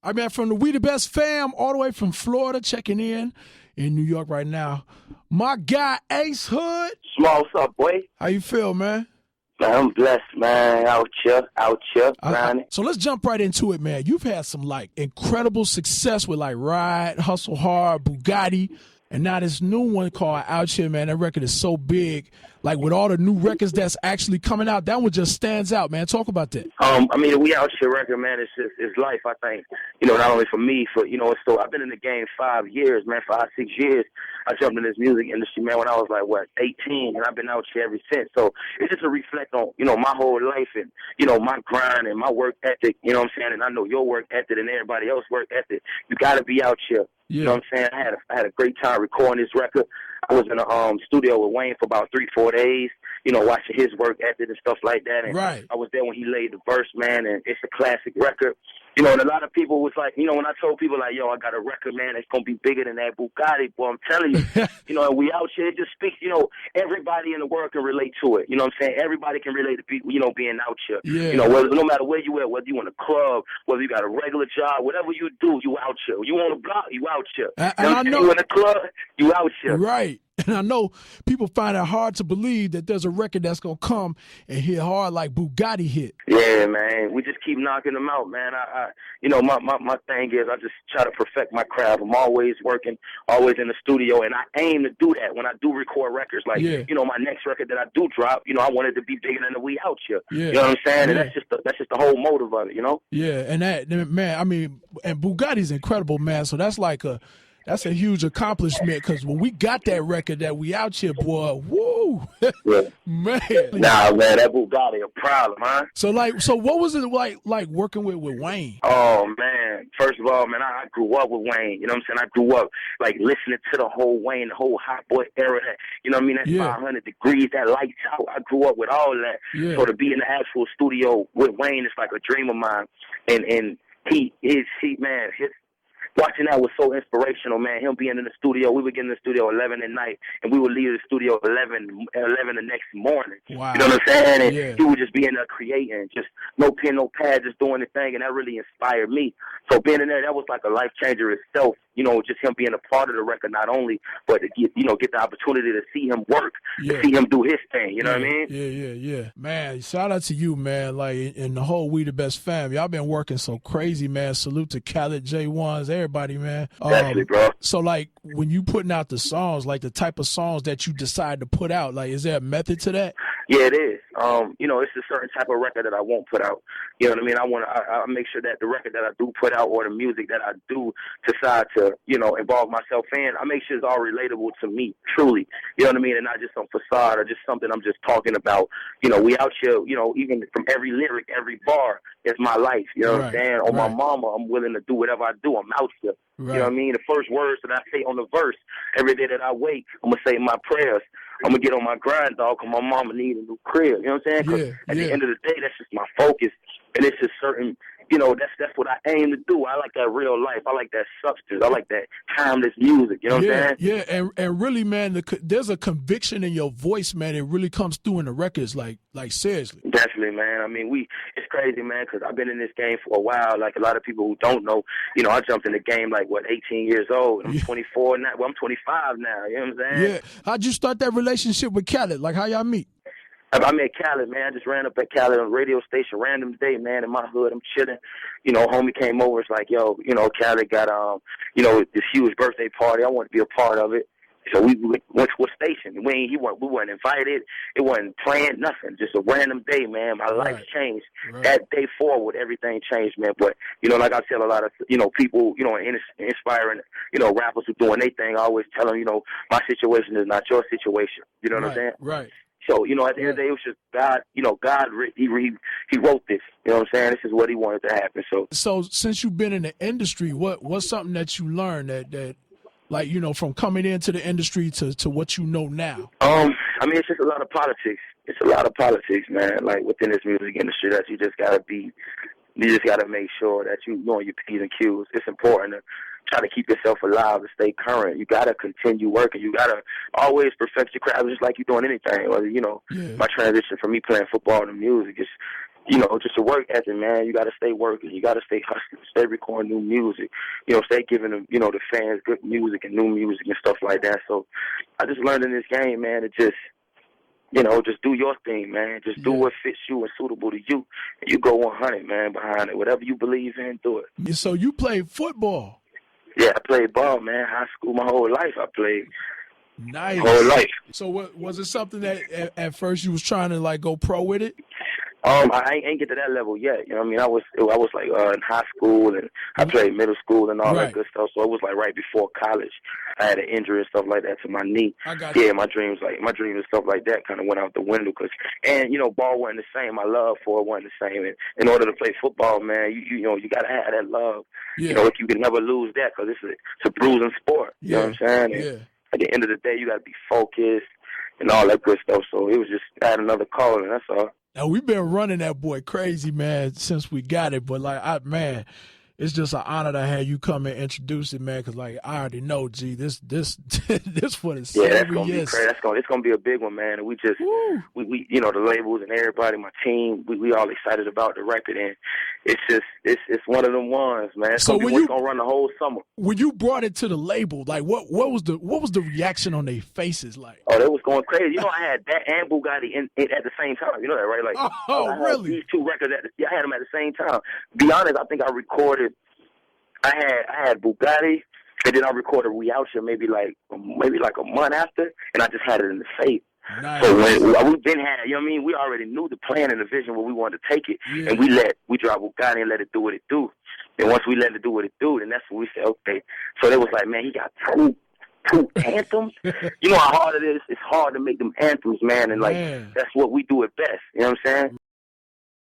I mean, from the We the Best fam, all the way from Florida, checking in New York right now. My guy, Ace Hood. Small, what's up, boy? How you feel, man? Man, I'm blessed, man. Out here, grinding. So let's jump right into it, man. You've had some, like, incredible success with, like, Ride, Hustle Hard, Bugatti, and now this new one called Out Here, man. That record is so big. Like, with all the new records that's actually coming out, that one just stands out, man. Talk about that. I mean, the We Out Here record, man, it's life, I think. You know, not only for me, so I've been in the game 5 years, man, 5, 6 years. I jumped in this music industry, man, when I was like, 18, and I've been out here ever since. So it's just a reflect on, my whole life and, my grind and my work ethic, you know what I'm saying? And I know your work ethic and everybody else's work ethic. You got to be out here. Yeah. You know what I'm saying? I had a great time recording this record. I was in a studio with Wayne for about 3-4 days, watching his work ethic and stuff like that. And right. I was there when he laid the verse, man, and it's a classic record. And a lot of people was like, when I told people like, yo, I got a record, man, it's going to be bigger than that Bugatti. Boy, I'm telling you, and we out here, it just speaks, everybody in the world can relate to it. You know what I'm saying? Everybody can relate to people, being out here. Yeah. No matter where you at, whether you in a club, whether you got a regular job, whatever you do, you out here. You on the block, you out here. I know. You in a club, you out here. Right. And I know people find it hard to believe that there's a record that's going to come and hit hard like Bugatti hit. Yeah, man. We just keep knocking them out, man. My thing is I just try to perfect my craft. I'm always working, always in the studio, and I aim to do that when I do record records. Like, my next record that I do drop, I want it to be bigger than the We Out Here. Yeah. You know what I'm saying? Yeah. And that's just the whole motive of it, Yeah, and that, man, I mean, and Bugatti's incredible, man. So that's a huge accomplishment because when we got that record that We Out Here, boy, woo, yeah. man. Nah, man, that Bugatti a problem, huh? So what was it like working with Wayne? Oh, man. First of all, man, I grew up with Wayne. You know what I'm saying? I grew up, like, listening to the whole Wayne, the whole Hot Boy era. That, you know what I mean? That 500 degrees, that lights out. I grew up with all that. Yeah. So to be in the actual studio with Wayne is like a dream of mine. And watching that was so inspirational, man. Him being in the studio, we would get in the studio 11 at night, and we would leave the studio 11 the next morning. Wow. You know what I'm saying? And yeah. he would just be in there creating, just no pen, no pad, just doing the thing, and that really inspired me. So being in there, that was like a life changer itself. Just him being a part of the record, not only, but to get the opportunity to see him work, to see him do his thing. You know what I mean? Yeah. Man, shout out to you, man. Like, and the whole We the Best fam. Y'all been working so crazy, man. Salute to Khaled, J1s, everybody, man. Definitely, bro. So, like, when you putting out the songs, like the type of songs that you decide to put out, like, is there a method to that? Yeah, it is. It's a certain type of record that I won't put out. You know what I mean? I make sure that the record that I do put out or the music that I do decide to, involve myself in, I make sure it's all relatable to me, truly. You know what I mean? And not just some facade or just something I'm just talking about. We out here, even from every lyric, every bar, it's my life. You know what I'm saying? On my mama, I'm willing to do whatever I do. I'm out here. Right. You know what I mean? The first words that I say on the verse, every day that I wake, I'm going to say my prayers. I'm going to get on my grind, dog, because my mama need a new crib. You know what I'm saying? Because at the end of the day, that's just my focus. And it's just certain, that's what I aim to do. I like that real life. I like that substance. I like that timeless music. You know what I'm saying? Yeah, and really, man, there's a conviction in your voice, man. It really comes through in the records, like seriously. Definitely, man. I mean, it's crazy, man, because I've been in this game for a while. Like a lot of people who don't know, I jumped in the game like, 18 years old. And I'm 24 now. Well, I'm 25 now. You know what I'm saying? Yeah. How'd you start that relationship with Khaled? Like, how y'all meet? I met Khaled, man. I just ran up at Khaled on a radio station, random day, man, in my hood. I'm chilling. Homie came over. It's like, yo, Khaled got, this huge birthday party. I want to be a part of it. So we went to a station. We weren't invited. It wasn't planned, nothing. Just a random day, man. My life changed. Right. That day forward, everything changed, man. But, like I tell a lot of, people, inspiring, rappers who doing their thing, I always tell them, my situation is not your situation. You know what I'm saying? Right. So, at the end of the day, it was just God, God, he wrote this. You know what I'm saying? This is what he wanted to happen. So since you've been in the industry, what's something that you learned that like, from coming into the industry to what you know now? I mean, it's just a lot of politics. It's a lot of politics, man, like within this music industry that you just got to make sure that you know your P's and Q's. It's important to try to keep yourself alive and stay current. You got to continue working. You got to always perfect your craft just like you're doing anything. Whether, my transition from me playing football to music is, just a work ethic, man. You got to stay working. You got to stay hustling, stay recording new music, stay giving them, the fans good music and new music and stuff like that. So I just learned in this game, man, to just, just do your thing, man. Just do what fits you and suitable to you. And you go 100, man, behind it. Whatever you believe in, do it. So you played football? Yeah, I played ball, man. High school, my whole life I played. Nice. Whole life. So was it something that at first you was trying to like go pro with it? I ain't get to that level yet. You know what I mean? I was like in high school, and I played middle school and all that good stuff. So it was like right before college. I had an injury and stuff like that to my knee. I got you. Yeah, my dreams and stuff like that kind of went out the window. Ball wasn't the same. My love for it wasn't the same. And in order to play football, man, you got to have that love. Yeah. You can never lose that because it's a bruising sport. You know what I'm saying? And at the end of the day, you got to be focused and all that good stuff. So it was just add another calling. That's all. Now, we've been running that boy crazy, man, since we got it. But, man, it's just an honor to have you come and introduce it, man, because, I already know, G, this for the serious. Yeah, that's going to be crazy. It's going to be a big one, man. And we just, we the labels and everybody, my team, we all excited about the record. And it's one of them ones, man. It's going to run the whole summer. When you brought it to the label, what was the reaction on their faces like? Oh, they was going crazy. I had that and Bugatti at the same time. You know that, right? Really? These two records, I had them at the same time. Be honest, I think I recorded. I had Bugatti, and then I recorded We Out Here maybe like a month after, and I just had it in the safe. Nice. So when we been had, we already knew the plan and the vision where we wanted to take it, and we drive Bugatti and let it do what it do. And once we let it do what it do, then that's when we said, okay. So they was like, man, he got two anthems. You know how hard it is? It's hard to make them anthems, man, and that's what we do at best. You know what I'm saying?